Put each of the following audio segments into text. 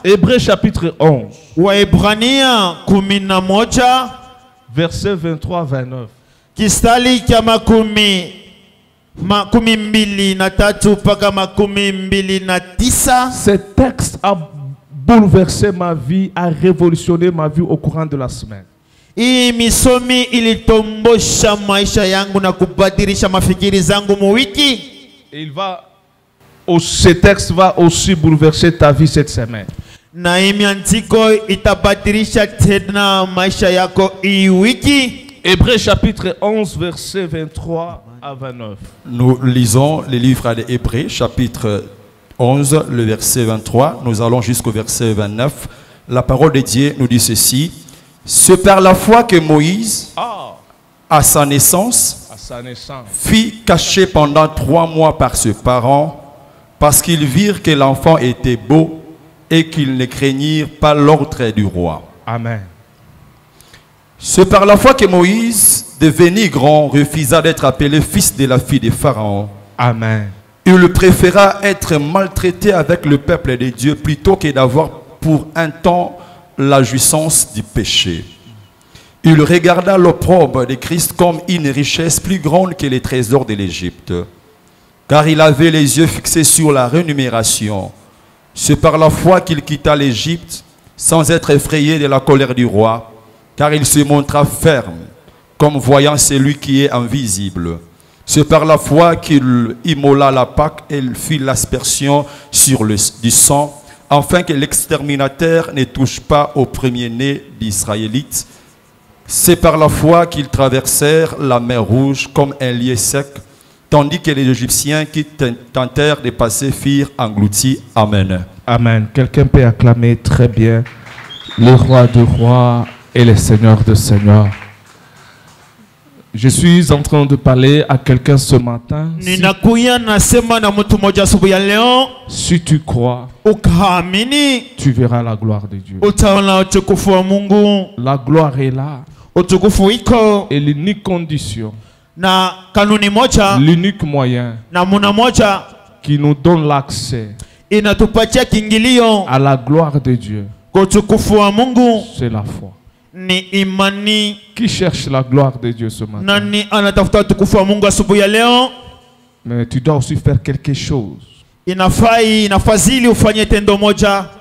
Hébreux chapitre 11. Waebrania 11 Versets 23-29. kistali kya makumi mbili na tatu paka makumi mbili na tisa. Ce texte a bouleversé ma vie, a révolutionné ma vie au courant de la semaine. Hii misomi ilitombosha maisha yangu na kubadilisha mafikiri zangu mu wiki. Et ce texte va aussi bouleverser ta vie cette semaine. Na imiantiko itabadilisha tena maisha yako hii wiki. Hébreux chapitre 11 versets 23 à 29. Nous lisons le livre des Hébreux chapitre 11, le verset 23. Nous allons jusqu'au verset 29. La parole de Dieu nous dit ceci. C'est par la foi que Moïse, à sa naissance, fut caché pendant 3 mois par ses parents, parce qu'ils virent que l'enfant était beau et qu'ils ne craignirent pas l'ordre du roi. Amen. C'est par la foi que Moïse, devenu grand, refusa d'être appelé fils de la fille de Pharaon. Amen. Il préféra être maltraité avec le peuple de Dieu plutôt que d'avoir pour un temps la jouissance du péché. Il regarda l'opprobre de Christ comme une richesse plus grande que les trésors de l'Égypte, car il avait les yeux fixés sur la rémunération. C'est par la foi qu'il quitta l'Égypte sans être effrayé de la colère du roi, car il se montra ferme, comme voyant celui qui est invisible. C'est par la foi qu'il immola la Pâque et fit l'aspersion du sang, afin que l'exterminateur ne touche pas au premier-né d'Israélites. C'est par la foi qu'ils traversèrent la mer Rouge comme un lieu sec, tandis que les Égyptiens qui tentèrent de passer furent engloutis. Amen. Amen. Quelqu'un peut acclamer très bien le roi de rois et le Seigneur de seigneurs. Je suis en train de parler à quelqu'un ce matin. Si tu crois, tu verras la gloire de Dieu. La gloire est là. Et l'unique condition, l'unique moyen qui nous donne l'accès à la gloire de Dieu, c'est la foi. Qui cherche la gloire de Dieu ce matin? Mais tu dois aussi faire quelque chose. Tu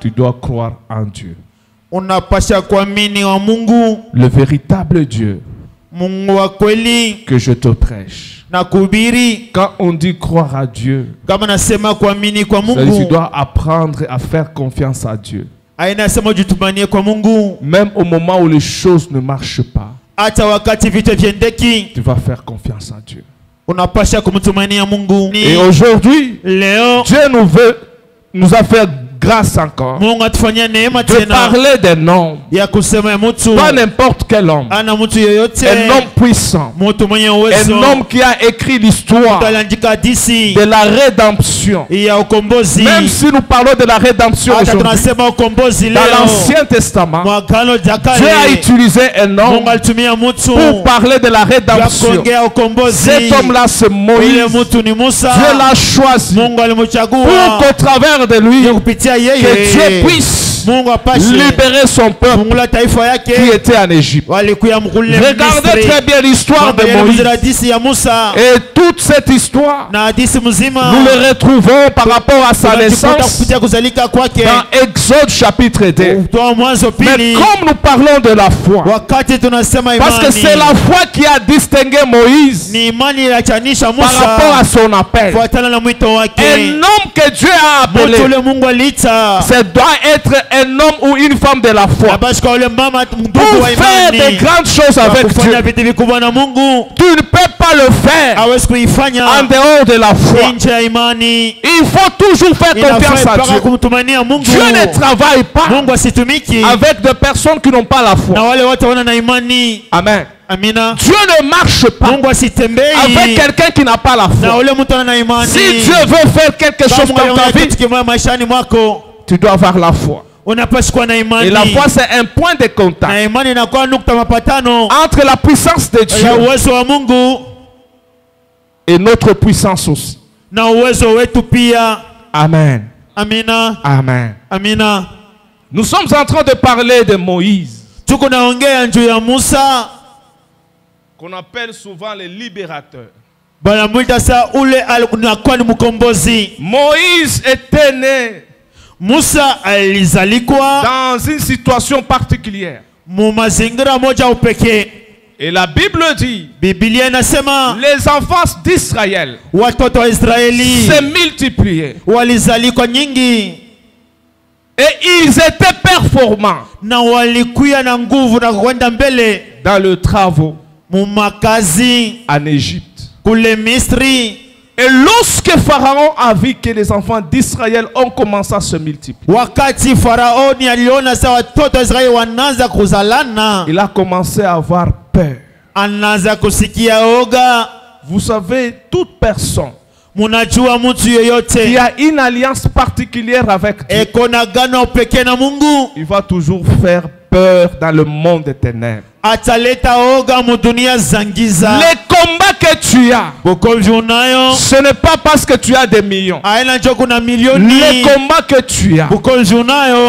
dois croire en Dieu. Le véritable Dieu que je te prêche. Quand on dit croire à Dieu, tu dois apprendre à faire confiance à Dieu. Même au moment où les choses ne marchent pas, tu vas faire confiance à Dieu. Et aujourd'hui, Dieu nous a fait grâce encore de parler d'un homme, pas n'importe quel homme, un homme puissant, un homme qui a écrit l'histoire de la rédemption. Même si nous parlons de la rédemption aujourd'hui, dans l'Ancien Testament, Dieu a utilisé un homme pour parler de la rédemption. Cet homme-là, c'est Moïse. Dieu l'a choisi pour qu'au travers de lui, que Dieu puisse libérer son peuple qui était en Égypte. Regardez très bien l'histoire de Moïse. Et toute cette histoire, nous le retrouvons par rapport à sa naissance dans Exode chapitre 2. Mais comme nous parlons de la foi, parce que c'est la foi qui a distingué Moïse par rapport à son appel. Un homme que Dieu a appelé, ça doit être un homme ou une femme de la foi pour faire de grandes choses avec Dieu. Tu ne peux pas le faire en dehors de la foi. Il faut toujours faire confiance à Dieu. Dieu ne travaille pas avec des personnes qui n'ont pas la foi. Amen. Dieu ne marche pas avec quelqu'un qui n'a pas la foi. Si Dieu veut faire quelque chose dans ta vie, tu dois avoir la foi. Et la foi, c'est un point de contact entre la puissance de Dieu et notre puissance aussi. Amen. Amen. Nous sommes en train de parler de Moïse, qu'on appelle souvent le libérateur. Moïse était né dans une situation particulière. Et la Bible dit, les enfants d'Israël se multipliaient. Et ils étaient performants dans le travaux en Égypte. Et lorsque Pharaon a vu que les enfants d'Israël ont commencé à se multiplier, il a commencé à avoir peur. Vous savez, toute personne qui a une alliance particulière avec Dieu, il va toujours faire peur dans le monde des ténèbres. Les combats que tu as, ce n'est pas parce que tu as des millions. Les combats que tu as,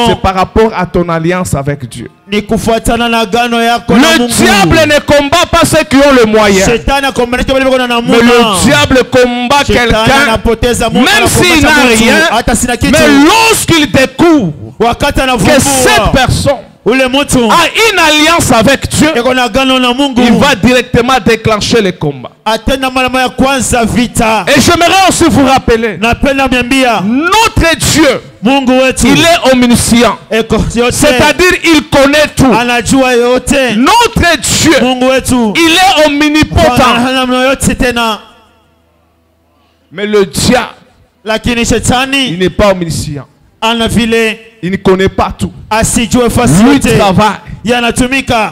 c'est par rapport à ton alliance avec Dieu. Le diable ne combat pas ceux qui ont le moyen. Mais le diable combat quelqu'un, même s'il n'a rien, mais lorsqu'il découvre que cette personne a une alliance avec Dieu, il va directement déclencher les combats. Et j'aimerais aussi vous rappeler, notre Dieu, il est omniscient, c'est-à-dire il connaît tout. Notre Dieu, il est omnipotent. Mais le diable, il n'est pas omniscient. Il ne connaît pas tout. Lui travaille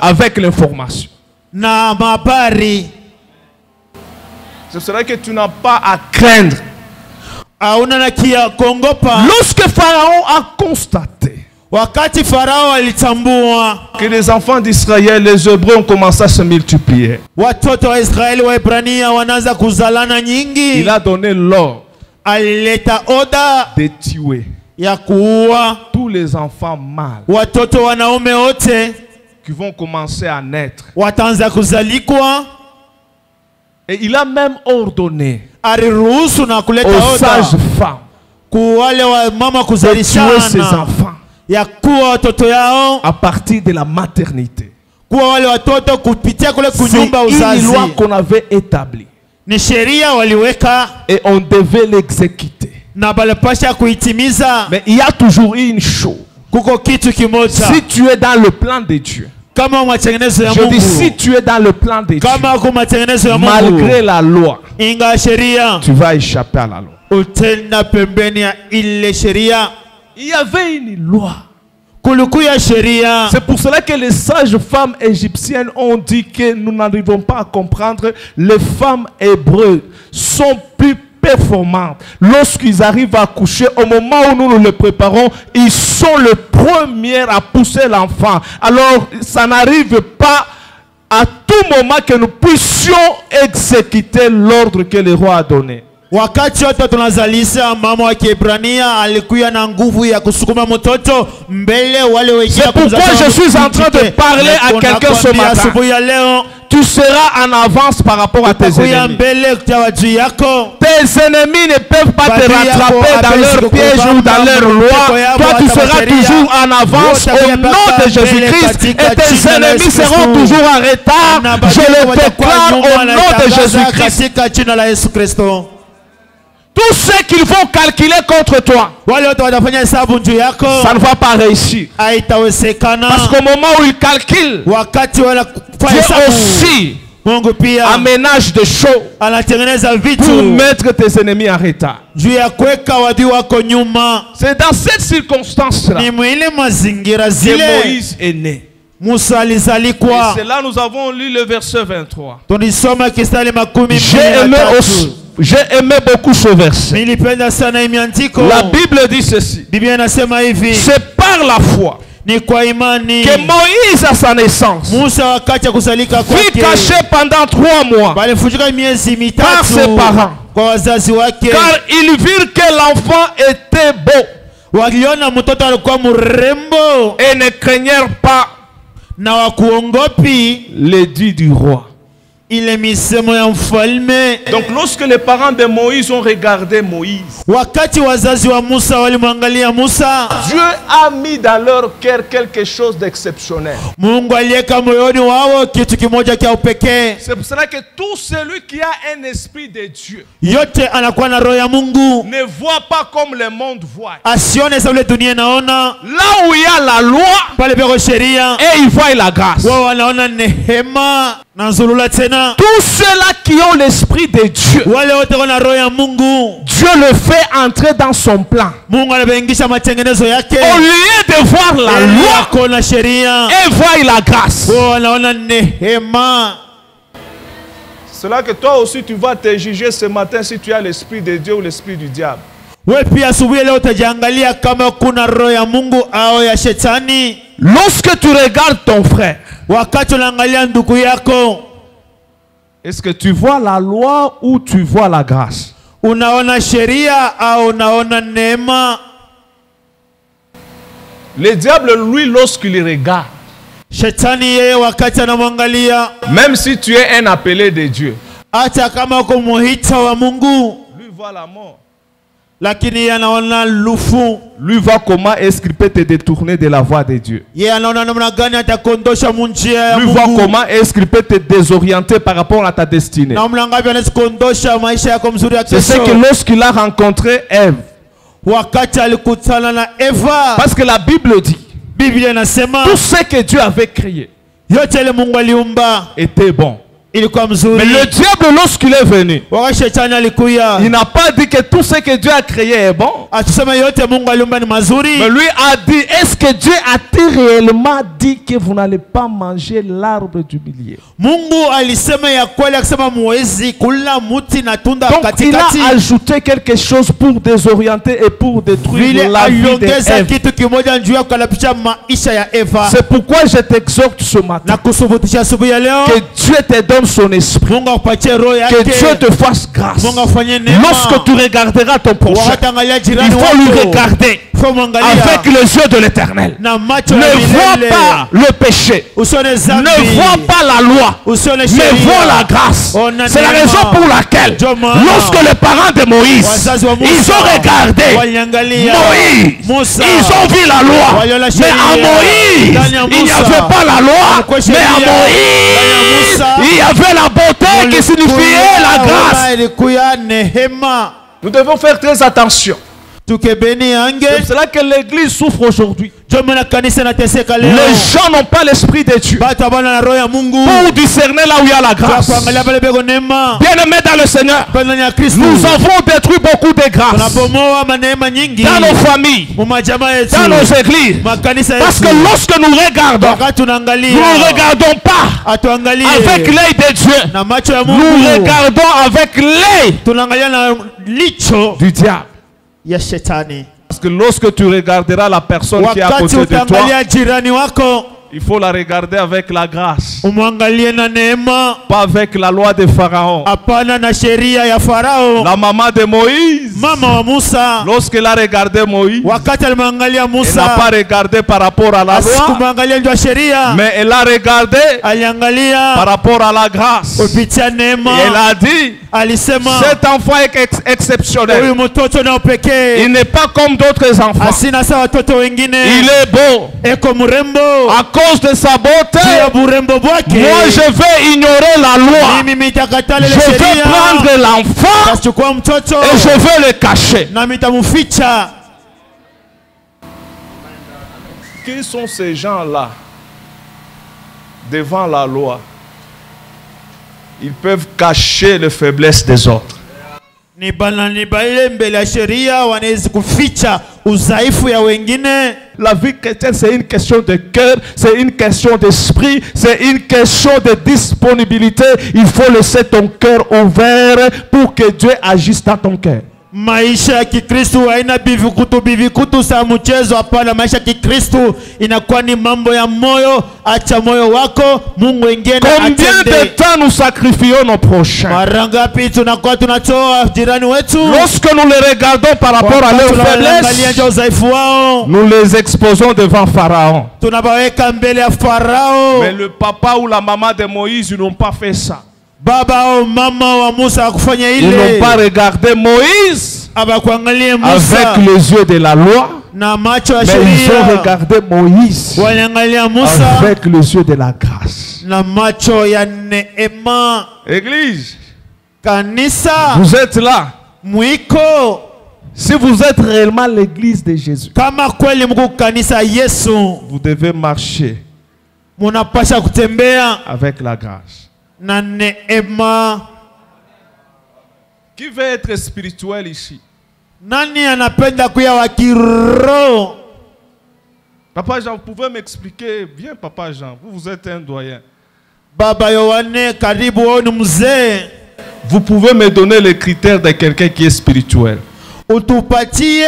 avec l'information. Ce serait que tu n'as pas à craindre. Lorsque Pharaon a constaté que les enfants d'Israël, les Hébreux, ont commencé à se multiplier, il a donné l'ordre de tuer tous les enfants mâles qui vont commencer à naître. Et il a même ordonné aux sages femmes de tuer ses enfants à partir de la maternité. C'est une loi qu'on avait établie et on devait l'exécuter. Mais il y a toujours une chose. Si tu es dans le plan de Dieu, je dis si tu es dans le plan de Dieu, malgré la loi, tu vas échapper à la loi. Il y avait une loi. C'est pour cela que les sages femmes égyptiennes ont dit que nous n'arrivons pas à comprendre. Les femmes hébreues sont plus performantes. Lorsqu'ils arrivent à coucher, au moment où nous les préparons, ils sont les premiers à pousser l'enfant. Alors, ça n'arrive pas à tout moment que nous puissions exécuter l'ordre que le roi a donné. C'est pourquoi je suis en train de parler à quelqu'un ce matin. Tu seras en avance par rapport à tes ennemis. Tes ennemis ne peuvent pas te rattraper dans leur piège ou dans leur loi. Toi, tu seras toujours en avance au nom de Jésus-Christ. Et tes ennemis seront toujours en retard. Je le déclare au nom de Jésus-Christ. Tous ceux qui vont calculer contre toi, ça ne va pas réussir. Parce qu'au moment où ils calculent, Dieu aussi aménage des choses pour mettre tes ennemis en retard. C'est dans cette circonstance-là que Moïse est né. Et c'est là nous avons lu le verset 23. J'ai aimé beaucoup ce verset. La Bible dit ceci. C'est par la foi que Moïse à sa naissance fut caché pendant 3 mois par ses parents, car ils virent que l'enfant était beau waliona mtoto alikuwa mrembo et ne craignèrent pas na wakuongopi l'édit du roi. ile misemo ya mfalme. Donc lorsque les parents de Moïse ont regardé Moïse, wakati wazazi wa Musa walimwangalia Musa, Dieu a mis dans leur cœur quelque chose d'exceptionnel. Mungu aliweka moyoni wao kitu kimoja cha upekee. C'est pour cela que tout celui qui a un esprit de Dieu yote anakuwa na roho ya Mungu, ne voit pas comme le monde voit. asione sababu ile dunia inaona. Là où il y a la loi, pale peko sheria, et il voit la grâce. wao wanaona nehema na nzulula tena. Tous ceux-là qui ont l'esprit de Dieu, wale wote wana roho ya Mungu, Dieu le fait entrer dans son plan. Mungu anabengisha matengenezo yake. Au lieu de voir la loi kona sheria, et voir la grâce. wao wanaona nehema. C'est là que toi aussi tu vas te juger ce matin si tu as l'esprit de Dieu ou l'esprit du diable. Wewe pia asubuhi leo utajiangalia kama kuna roho ya Mungu au ya shetani. Lorsque tu regardes ton frère, wakati unaangalia ndugu yako, est-ce que tu vois la loi ou tu vois la grâce? unaona sheria au unaona neema? Le diable, lui, lorsqu'il regarde, shetani yeye wakati anamwangalia, même si tu es un appelé de Dieu, hata kama uko muhita wa Mungu, lui voit la mort. lakini anaona lufu. Lui voit comment est-ce qu'il peut te détourner de la voie de Dieu. Yeye anaona namna gani atakondosha munjia ya Lui Mungu. voit comment est-ce qu'il peut te désorienter par rapport à ta destinée. namna ngapi anaweza kondosha maisha yako mzuri ya C'est ce que kesho. lorsqu'il a rencontré Ève, wakati alikutana na Eva, parce que la Bible dit, Biblia inasema tout ce que Dieu avait créé yote ile Mungu aliumba était bon. ilikuwa Mais mzuri. le diable, lorsqu'il est venu, wakati shetani alikuya, il n'a pas dit que tout ce que Dieu a créé est bon. atusema yote Mungu aliumba ni mazuri. Mais lui a dit, est-ce que Dieu a-t-il réellement dit que vous n'allez pas manger l'arbre du milieu? Mungu alisema ya kweli, akisema muwezi kula muti na tunda Donc il katikati. a ajouté quelque chose pour désorienter et pour détruire Vile la vie aliongeza d'Ève. kitu kimoja njuu ya kukalapisha maisha ya Eva. C'est pourquoi je t'exhorte ce matin Na kusubutisha asubuhi ya leo, que Dieu te donne son esprit, Mungu akupatie roho yake. que Dieu te fasse grâce. Mungu afanye neema. Lorsque tu regarderas ton prochain, wakati angalia il jirani faut lui wako, regarder faut mwangalia avec les yeux de l'Éternel. na macho Ne ya vois milele. pas le péché, Usione zambi, ne vois pas la loi, usione mais sheria. vois la grâce. Ona C'est la neema. raison pour laquelle, Ndio maana lorsque les parents de Moïse, wazazi wa Musa ils ont regardé waliangalia Moïse, Musa, ils ont vu la loi, waliona mais à sheria. Moïse, Ndani ya il n'y Musa, avait pas la loi, kulikuwa mais à sheria. Moïse, Musa, il y avait la beauté qui signifiait la grâce. ilikuya nehema. Nous devons faire très attention. Tukebeni ange. C'est cela que l'église souffre aujourd'hui. Ndio maana kanisa nateseka leo. Les gens n'ont pas l'esprit de Dieu Bata bana na roho ya Mungu. pour discerner là où il y a la grâce. Kuangalia pale bego neema. Bien-aimés dans le Seigneur, Ndani ya Kristo. nous avons détruit beaucoup de grâces tunabomoa maneema nyingi dans nos familles, mu majamaa yetu, dans nos églises. makanisa Parce que yetu. lorsque nous regardons, Wakati tunaangalia, nous ne regardons pas atuangalie avec l'œil de Dieu. na macho ya Nous Mungu, regardons avec l'œil tunaangalia na licho du diable. ya shetani. Parce que lorsque tu regarderas la personne qui est à Wakati côté de toi, utaangalia jirani wako, il faut la regarder avec la grâce, umwangalie na neema, pas avec la loi de Pharaon. hapana na sheria ya Farao. La maman de Moïse, Mama wa Musa, lorsqu'elle a regardé Moïse, wakati alimwangalia elle n'a Musa, pas regardé par rapport à la loi, asikumwangalia ndio sheria, mais elle a regardé par aliangalia rapport à la grâce. kupitia neema. Et elle a dit, Alisema cet enfant est exceptionnel. huyu mtoto na upekee, Il n'est pas comme d'autres enfants. asina sawa watoto wengine, Il est beau. eko mrembo. À cause de sa beauté, Juu ya burembo bwake, moi je vais ignorer la loi. mimi mitakatale Je ile vais sheria, prendre l'enfant tachukua mtoto et je vais le cacher. na mitamuficha. Qui sont ces gens-là devant la loi? Ils peuvent cacher les faiblesses des autres. Ni bale mbele ya sheria wanaweza kuficha udhaifu ya wengine. La vie chrétienne, c'est une question de cœur, c'est une question d'esprit, c'est une question de disponibilité. Il faut laisser ton cœur ouvert pour que Dieu agisse dans ton cœur. Maisha ya Kikristo haina bivikutu sa mchezo, hapana. Maisha ya Kikristo inakuwa ni mambo ya moyo. Acha moyo wako, Mungu ingine atende. Combien de temps nous sacrifions nos prochains? Mara ngapi tunakuwa tunatoa jirani wetu? Lorsque nous les regardons par rapport à leurs faiblesses, nous les exposons devant Pharaon. Tunabaweka mbele ya Farao. Mais le papa ou la maman de Moïse, ils n'ont pas fait ça. Baba au mama wa Musa kufanya ile. Ils n'ont pas regardé Moïse avec les yeux de la loi, mais ils ont regardé Moïse avec les yeux de la grâce. Église, kanisa, vous êtes là. Mwiko, si vous êtes réellement l'église de Jésus, kama kweli mko kanisa Yesu, vous devez marcher munapasha kutembea avec la grâce. Na neema. Qui veut être spirituel ici? Nani anapenda kuya wa kiroho? Papa Jean, vous pouvez m'expliquer? Viens Papa Jean, vous êtes un doyen. Baba Yohane, karibu wewe ni mzee. Vous pouvez me donner les critères de quelqu'un qui est spirituel? Utupatie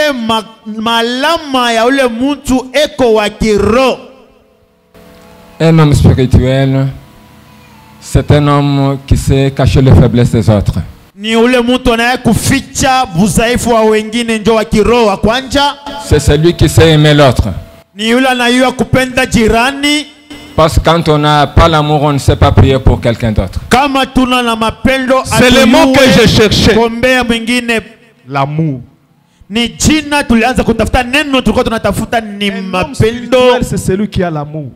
malama ya ule mtu eko wa kiroho. Un homme spirituel, c'est un homme qui sait cacher les faiblesses des autres. Ni ule mtu anayekuficha udhaifu wa wengine, ndio wa kiroho wa kwanza. C'est celui qui sait aimer l'autre. Ni yule anayua kupenda jirani. Parce que quand on n'a pas l'amour, on ne sait pas prier pour quelqu'un d'autre. Kama tuna na mapendo, c'est le mot que je cherchais. Kombea mwingine, l'amour. Ni jina tulianza kutafuta, neno tulikuwa tunatafuta ni mapendo. C'est celui qui a l'amour.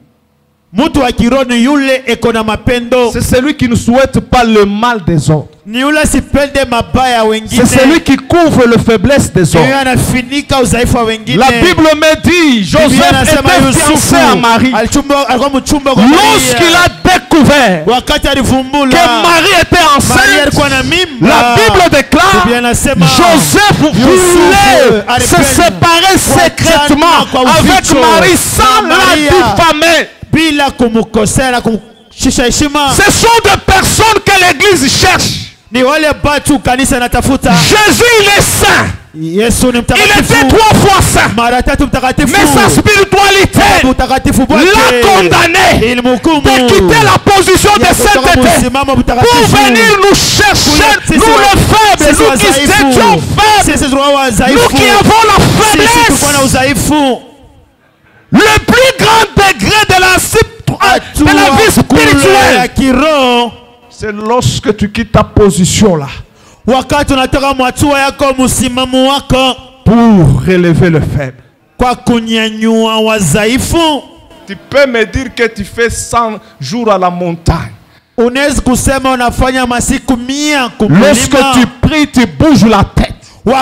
Mutu wa kiroho ni yule eko na mapendo. C'est celui qui ne souhaite pas le mal des autres. Ni yule sipende mabaya wengine. C'est celui qui couvre les faiblesses des autres. Anafinika udhaifu wa wengine. La Bible me dit, Joseph était fiancé à Marie. Lorsqu'il a découvert que Marie était enceinte, la Bible déclare, Joseph voulait se séparer secrètement avec Marie sans la diffamer. Ce sont des personnes que l'Église cherche. Jésus il est saint. Il était 3 fois saint. Mais sa spiritualité l'a condamné de quitter la position de sainteté pour venir nous chercher, nous les faibles, nous qui étions faibles, nous qui avons la faiblesse. Le plus grand degré de la vie spirituelle, c'est lorsque tu quittes ta position là pour relever le faible. Tu peux me dire que tu fais 100 jours à la montagne. Lorsque tu pries, tu bouges la tête. Et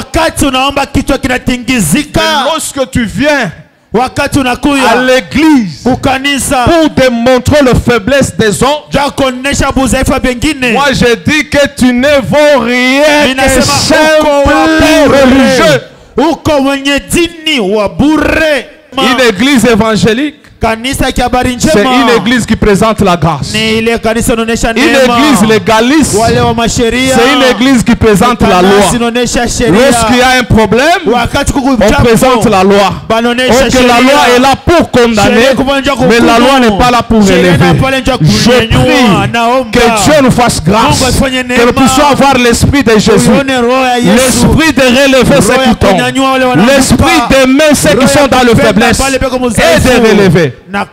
lorsque tu viens à l'église pour démontrer la faiblesse des autres, moi je dis que tu ne vaux rien que simple religieux. Une église évangélique, c'est une église qui présente la grâce. Une église légaliste, c'est une église qui présente la loi. Lorsqu'il y a un problème, on présente la loi. Ok, la loi est là pour condamner, mais la loi n'est pas là pour relever. Je prie que Dieu nous fasse grâce, que nous puissions avoir l'esprit de Jésus, l'esprit de relever ceux qui tombent, l'esprit d'aimer ceux qui sont dans le faiblesse et de relever. La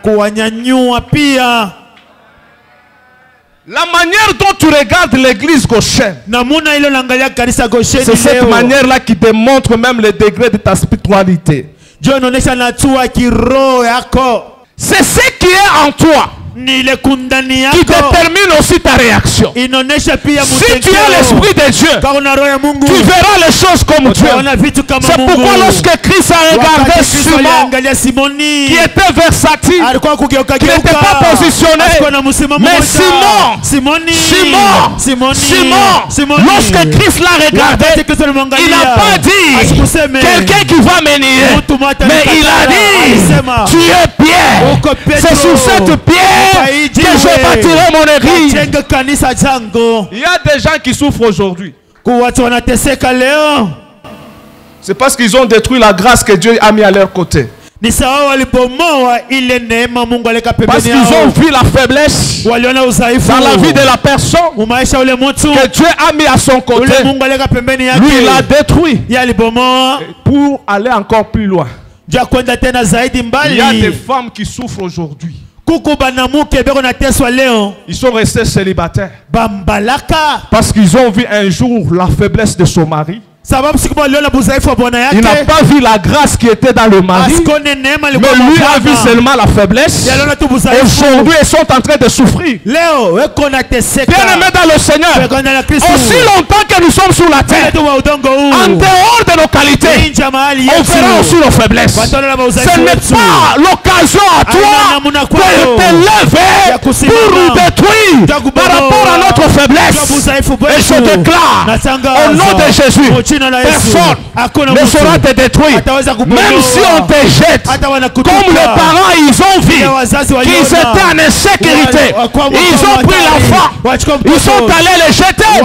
manière dont tu regardes l'église Goshen, c'est cette manière-là qui démontre même le degré de ta spiritualité. C'est ce qui est en toi qui détermine aussi ta réaction. Si tu as l'esprit de Dieu, tu verras les choses comme Dieu. C'est pourquoi lorsque Christ a regardé Simon, qui était versatile, qui n'était pas positionné, mais Simon, lorsque Christ l'a regardé, il n'a pas dit quelqu'un qui va me nier, mais il a dit tu es pierre, c'est sur cette pierre que je bâtirai mon église. Il y a des gens qui souffrent aujourd'hui. C'est parce qu'ils ont détruit la grâce que Dieu a mis à leur côté. Parce qu'ils ont vu la faiblesse dans la vie de la personne que Dieu a mis à son côté. Lui, il a détruit pour aller encore plus loin. Il y a des femmes qui souffrent aujourd'hui. Ils sont restés célibataires parce qu'ils ont vu un jour la faiblesse de son mari. Il n'a pas vu la grâce qui était dans le mari, mais lui a vu seulement la faiblesse. Aujourd'hui, ils sont en train de souffrir. Bien-aimés dans le Seigneur, aussi longtemps que nous sommes sur la terre, en dehors de nos qualités, on verra aussi nos faiblesses. Ce n'est pas l'occasion à toi de te lever pour nous détruire par rapport à notre faiblesse. Et je déclare, au nom de Jésus, personne ne saura te détruire. Même si on te jette, comme les parents, ils ont vu qu'ils étaient en insécurité, ils ont pris l'enfant, ils sont allés les jeter.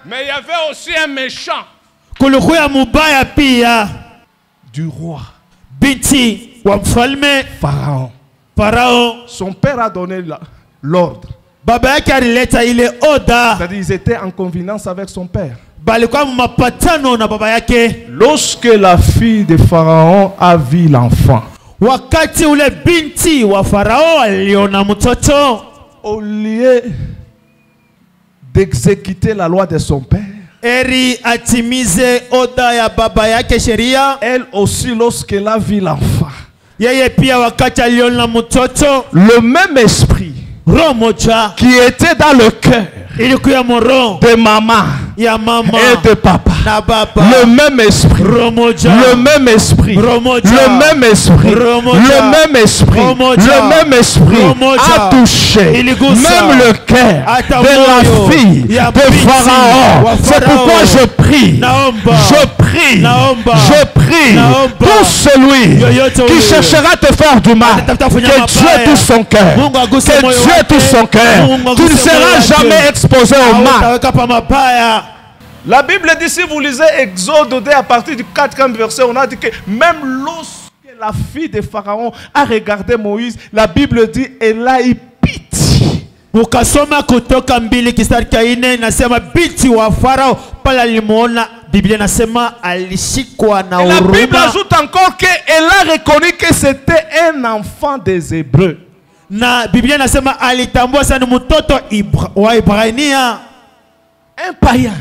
Mais il y avait aussi un méchant du roi Pharaon. Son père a donné l'ordre. C'est-à-dire qu'ils étaient en convenance avec son père. Lorsque la fille de Pharaon a vu l'enfant, au lieu d'exécuter la loi de son père, elle aussi, lorsqu'elle a vu l'enfant, le même esprit qui était dans le cœur de maman et de papa, le même esprit, le même esprit, le même esprit, le même esprit, le même esprit a touché même le cœur de la fille de Pharaon. C'est pourquoi je prie, pour celui qui cherchera à te faire du mal, que Dieu touche son cœur, que Dieu touche son cœur. Tu ne seras jamais exposé au mal. La Bible dit, si vous lisez Exode 2 à partir du 4e verset, on a dit que même lorsque la fille de Pharaon a regardé Moïse, la Bible dit, elle a eu pitié. La Bible ajoute encore qu'elle a reconnu que c'était un enfant des Hébreux. Un païen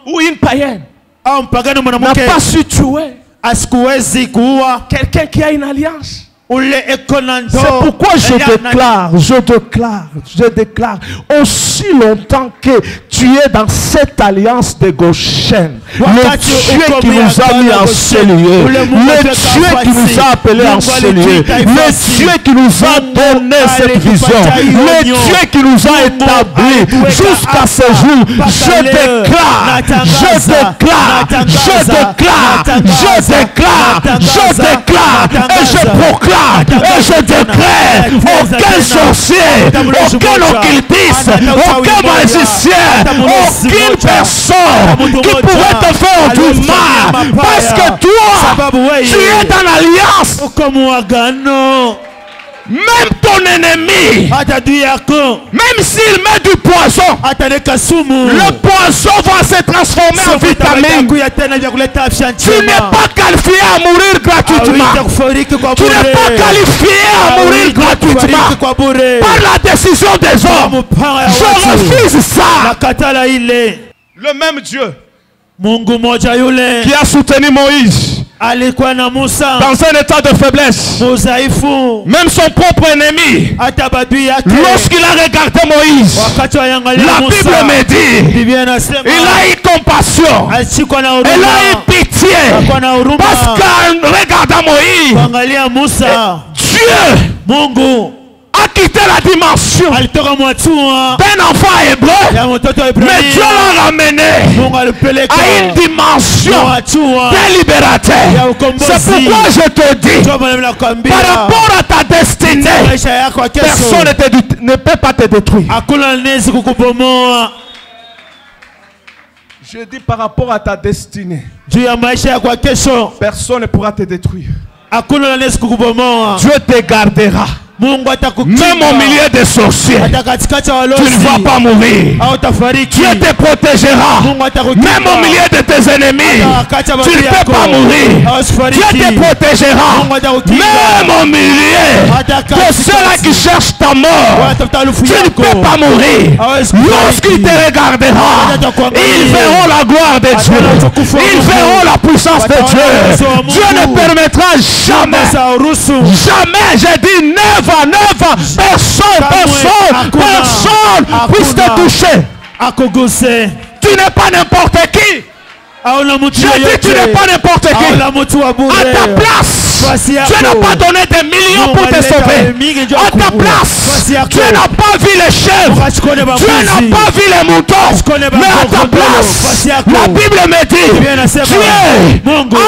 ou une païenne n'a pas su tuer quelqu'un qui a une alliance. C'est pourquoi je déclare, aussi longtemps que tu es dans cette alliance de Goshen, le Dieu qui nous a mis en ce lieu, le Dieu qui nous a appelés en ce lieu, le Dieu qui nous a donné cette vision, le Dieu qui nous a établis jusqu'à ce jour, je déclare et je proclame et je déclare, aucun sorcier, aucun occultiste, aucun magicien, aucune personne qui pourrait te faire du mal, parce que toi, tu es dans l'alliance. Même ton ennemi, même s'il met du poison, le poison va se transformer en vitamine. Tu n'es pas qualifié à mourir gratuitement. Tu n'es pas qualifié à mourir gratuitement par la décision des hommes. Je refuse ça. Le même Dieu qui a soutenu Moïse dans un état de faiblesse, même son propre ennemi, lorsqu'il a regardé Moïse, la Bible me dit, il a eu compassion, il a eu pitié, parce qu'en regardant Moïse, Dieu a quitté la dimension d'un enfant hébreu, mais Dieu l'a ramené à une dimension d'un libérateur. C'est pourquoi je te dis, par rapport à ta destinée, personne ne peut pas te détruire. Je dis par rapport à ta destinée. Personne ne pourra te détruire. Dieu te gardera. Même au milieu des sorciers, tu ne vas pas mourir. Dieu te protégera. Même au milieu de tes ennemis, tu ne peux pas mourir. Dieu te protégera. Même au milieu de ceux-là qui cherchent ta mort, tu ne peux pas mourir. Lorsqu'il te regardera, ils verront la gloire de Dieu. Ils verront la puissance de Dieu. Dieu ne permettra jamais, jamais, j'ai dit never, personne puisse te toucher. Tu n'es pas n'importe qui. Je dis tu n'es pas n'importe qui. À ta place, Dieu n'a pas donné des millions pour te sauver. À ta place, Dieu n'a pas vu les chèvres, Dieu n'a pas vu les moutons. Mais à ta place, la Bible me dit, Dieu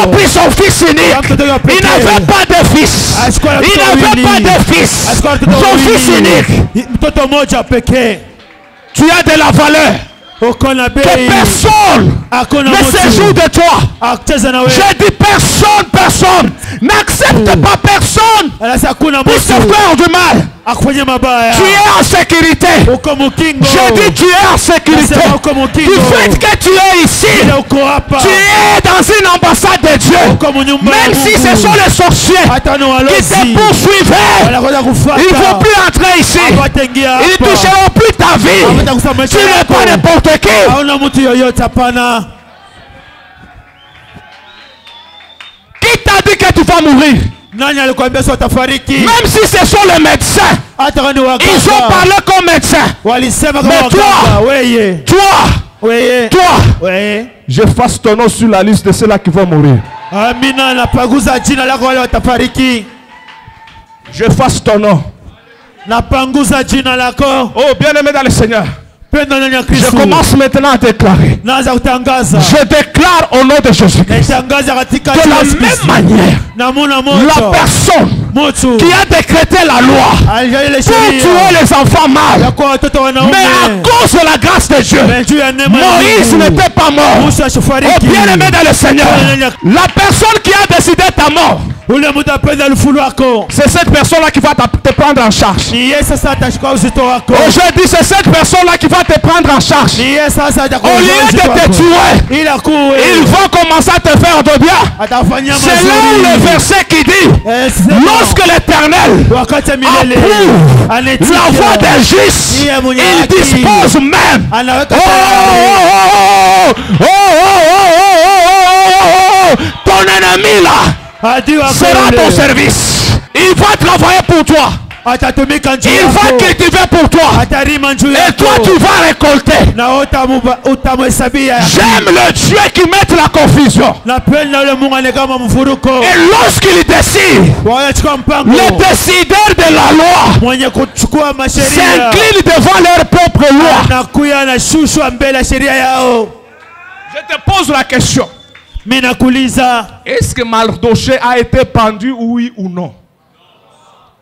a pris son fils unique. Il n'avait pas de fils. Il n'avait pas de fils. Son fils unique. Tu as de la valeur que personne ne séjourne de toi. Je dis personne n'accepte pas personne pour se faire du mal. Tu es en sécurité. Je dis tu es en sécurité. Du fait que tu es ici, tu es dans une ambassade de Dieu. Même si ce sont les sorciers qui te poursuivaient, ils ne vont plus entrer ici. Ils ne toucheront plus ta vie. Tu n'es pas n'importe qui. Qui t'a dit que tu vas mourir? Même si ce sont les médecins, ils ont parlé comme médecins. Mais toi, j'efface ton nom sur la liste de ceux-là qui vont mourir. J'efface ton nom. Oh, bien-aimé dans le Seigneur, je commence maintenant à déclarer. Je déclare au nom de Jésus-Christ. De la même manière, la personne qui a décrété la loi pour tuer les enfants mâles, mais à cause de la grâce de Dieu, Moïse n'était pas mort. Oh, bien-aimé dans le Seigneur, la personne qui a décidé ta mort, c'est cette personne-là qui va te prendre en charge. Aujourd'hui, c'est cette personne-là qui va te prendre en charge. Au lieu de te tuer, ils vont commencer à te faire de bien. C'est là le verset qui dit, lorsque l'Éternel approuve la voie des justes, il dispose même. Ton ennemi là sera ton service. Il va travailler pour toi. Il va cultiver pour toi. Et toi tu vas récolter. J'aime le Dieu qui met la confusion. Et lorsqu'il décide, les décideurs de la loi s'inclinent devant leur propre loi. Je te pose la question. Est-ce que Mardochée a été pendu, oui ou non?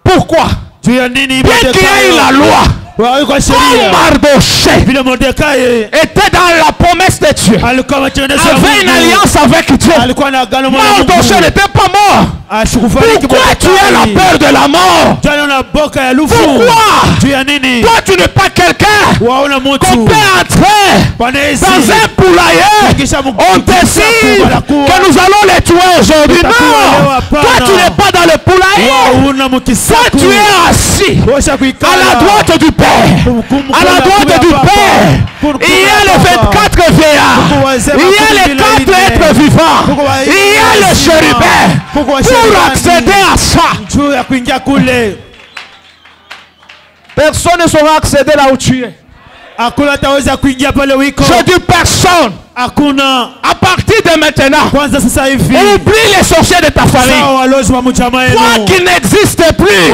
Pourquoi? Bien qu'il y ait la loi, comme Mardochée était dans la promesse de Dieu, avait une alliance avec Dieu, Mardochée n'était pas mort. Pourquoi tu as la peur de la mort? Pourquoi? Toi tu n'es pas quelqu'un qu'on peut entrer dans un poulailler. On décide que nous allons les tuer aujourd'hui. Non, toi tu n'es pas dans le poulailler. Toi tu es assis à la droite du Père. À la droite du Père, il y a les 24 vieillards, il y a les 4 êtres vivants, il y a le chérubin. Pour accéder à ça, personne ne saura accéder là où tu es. Je dis personne. À partir de maintenant, oublie les sorciers de ta famille. Toi qui n'existe plus.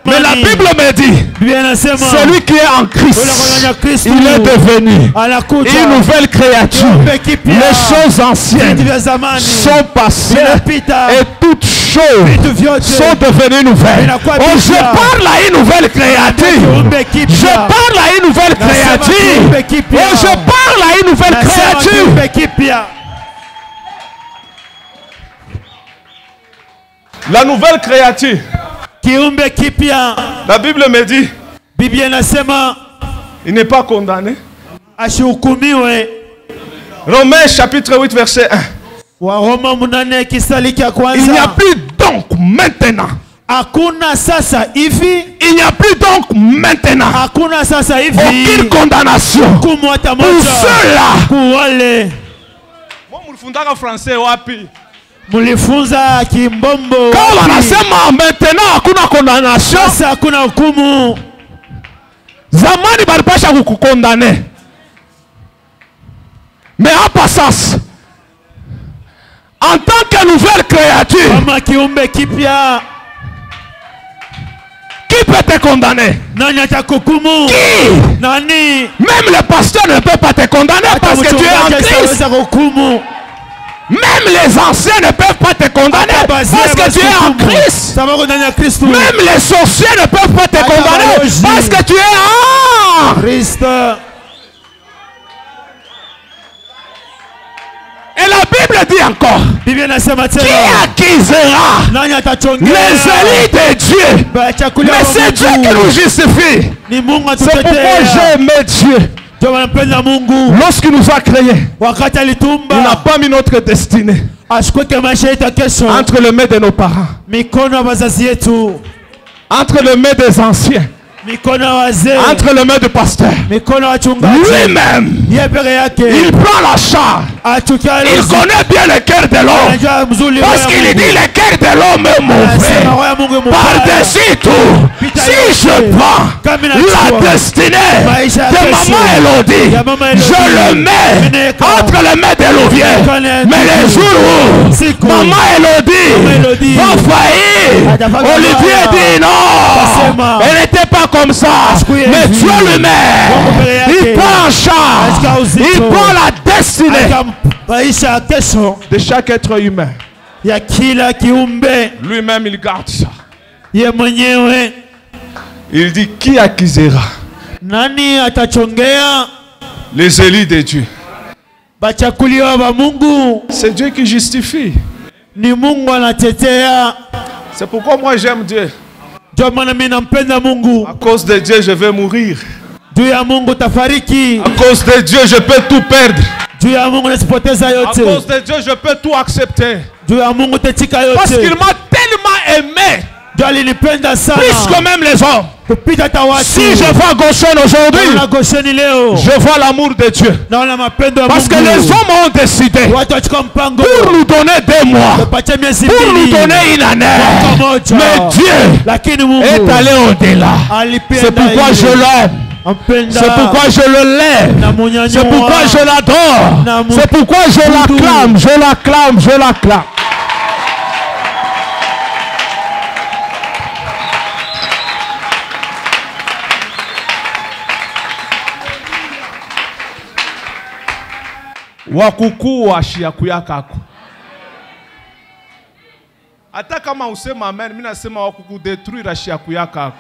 Mais la Bible me dit, celui qui est en Christ, il est devenu une nouvelle créature. Les choses anciennes sont passées et toutes choses choses sont devenues nouvelles. Oh, je parle à une nouvelle créature. Je parle à une nouvelle créature. Oh, je parle à une nouvelle créature. La nouvelle créature. La Bible me dit, il n'est pas condamné. Romains chapitre 8 verset 1. Il n'y a plus donc maintenant. Il n'y a plus donc maintenant aucune condamnation pour ceux-là. Mulifunza kimbombo. Quand on asema maintenant hakuna condamnation, sasa hakuna hukumu. Zamani balipasha kukukondane. Mais hapa sasa, en tant que nouvelle créature, kama kiumbe kipya, qui peut te condamner? Nani atakuhukumu? Qui? Nani? Même le pasteur ne peut pas te condamner parce que tu es en Christ. Même les anciens ne peuvent pas te condamner parce que tu es en Christ. Même les sorciers ne peuvent pas te condamner parce que tu es en Christ. Et la Bible dit encore, qui accusera les élus de Dieu? Mais c'est Dieu qui nous justifie. C'est pourquoi j'ai aimé Dieu. Lorsqu'il nous a créés, il n'a pas mis notre destinée entre les mains de nos parents, entre les mains des anciens, entre les mains du pasteur. Lui-même, il prend la charge. Il connaît bien le cœur de l'homme, parce qu'il dit le cœur de l'homme est mauvais. Par-dessus tout, si je prends la destinée de maman Elodie, je le mets entre les mains de l'Olivier. Mais les jours où maman Elodie va faillir, Olivier dit non, elle n'était pas comme ça, mais Dieu le met. Il prend en charge, il prend la destinée de chaque être humain. Lui-même il garde ça. Il dit, qui accusera les élus de Dieu? C'est Dieu qui justifie. C'est pourquoi moi j'aime Dieu. À cause de Dieu, je vais mourir. À cause de Dieu, je peux tout perdre. À cause de Dieu, je peux tout accepter. Parce qu'il m'a tellement aimé. Plus que même les hommes. Si je vois Goshen aujourd'hui, je vois l'amour de Dieu. Parce que les hommes ont décidé pour nous donner des mois, pour nous donner une année. Mais Dieu est allé au-delà. C'est pourquoi je l'aime. C'est pourquoi je le lève. C'est pourquoi je l'adore. C'est pourquoi je l'acclame. Je l'acclame. Je l'acclame. Wakuku wa shiakuyakako. Hata kama usema amen, mimi nasema wakuku détruire shiakuyakako.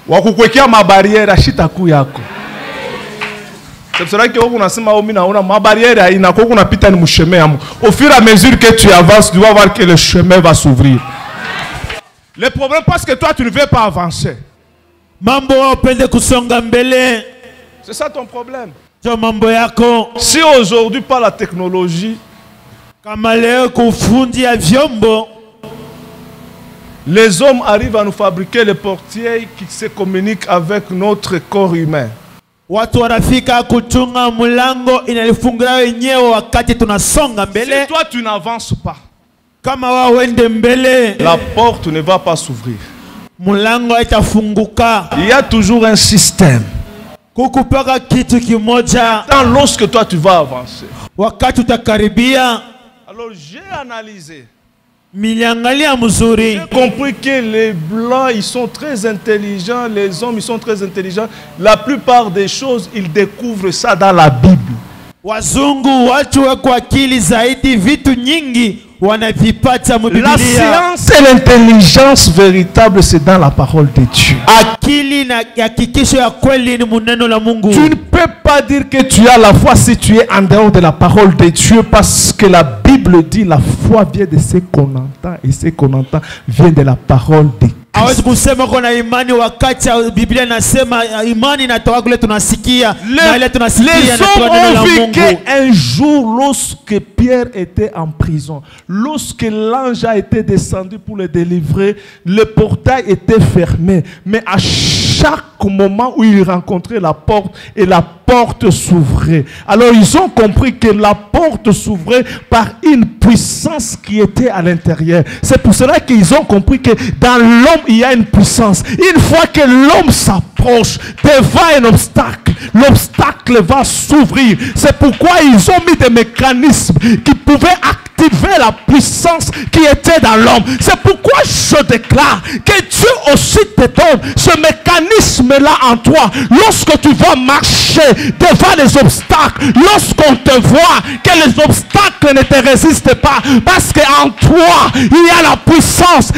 Wakukwekea mabariera shitaku yako. C'est pour cela que vous nasema au mina una mabariera inako kunapita ni msheme yangu. Au fur et à mesure que tu avances, tu vas voir que le chemin va s'ouvrir. Le problème parce que toi tu ne veux pas avancer. C'est ça ton problème. Si aujourd'hui par la technologie, les hommes arrivent à nous fabriquer les portiers qui se communiquent avec notre corps humain. Si toi tu n'avances pas, la porte ne va pas s'ouvrir. Il y a toujours un système. Lorsque toi tu vas avancer, alors j'ai analysé. J'ai compris que les blancs ils sont très intelligents, les hommes ils sont très intelligents. La plupart des choses ils découvrent ça dans la Bible. Wazungu watu wako akili zaidi, vitu nyingi wanavipata mu Biblia. La science et l'intelligence véritable, c'est dans la parole de Dieu. Akili na hakikisho ya kweli ni muneno la Mungu. Tu ne peux pas dire que tu as la foi si tu es en dehors de la parole de Dieu, parce que la Bible dit la foi vient de ce qu'on entend, et ce qu'on entend vient de la parole de Dieu. Hawezi kusema kuna imani wakati Biblia inasema imani inatoka kule tunasikia na ile tunasikia na neno la Mungu. Un jour, lorsque Pierre était en prison, lorsque l'ange a été descendu pour le délivrer, le portail était fermé, mais à chaque moment où il rencontrait la porte, et la porte s'ouvrait. Alors ils ont compris que la porte s'ouvrait par une puissance qui était à l'intérieur. C'est pour cela qu'ils ont compris que dans l'homme il y a une puissance. Une fois que l'homme s'approche devant un obstacle, l'obstacle va s'ouvrir. C'est pourquoi ils ont mis des mécanismes qui pouvaient activer la puissance qui était dans l'homme. C'est pourquoi je déclare que Dieu aussi te donne ce mécanisme-là en toi. Lorsque tu vas marcher devant les obstacles, lorsqu'on te voit que les obstacles ne te résistent pas, parce qu'en toi il y a la puissance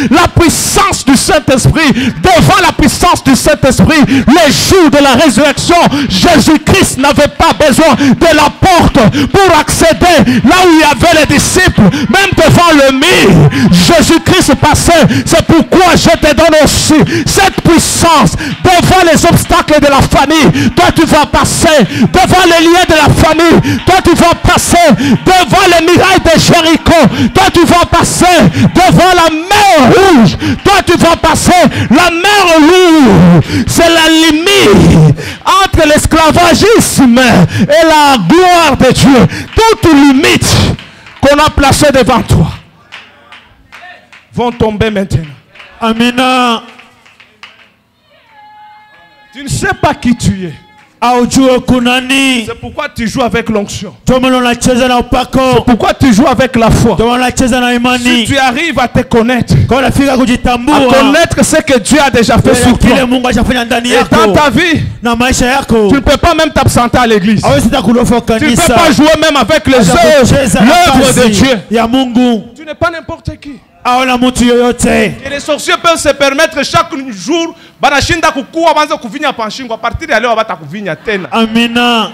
du Saint-Esprit. Devant la puissance du Saint-Esprit, les jours de la résurrection, Jésus-Christ n'avait pas besoin de la porte pour accéder là où il y avait les disciples. Même devant le mur, Jésus-Christ passait. C'est pourquoi je te donne aussi cette puissance devant les obstacles de la famille. Toi tu vas passer devant les liens de la famille. Toi tu vas passer devant les murailles de Jéricho. Toi tu vas passer devant la mer rouge. Toi tu vas passer la mer rouge. C'est la limite entre l'esclavagisme et la gloire de Dieu. Toute limite qu'on a placée devant toi vont tomber maintenant. Amina. Tu ne sais pas qui tu es. C'est pourquoi tu joues avec l'onction. C'est pourquoi tu joues avec la foi. Si tu arrives à te connaître, à connaître ce que Dieu a déjà fait sur toi, et dans ta vie, tu ne peux pas même t'absenter à l'église. Tu ne peux pas jouer même avec les œuvres de Dieu. Tu n'es pas n'importe qui. Et les sorciers peuvent se permettre chaque jour banashinda kukua banza kuvinya panshingo, à partir de là bata kuvinya tena. Amina.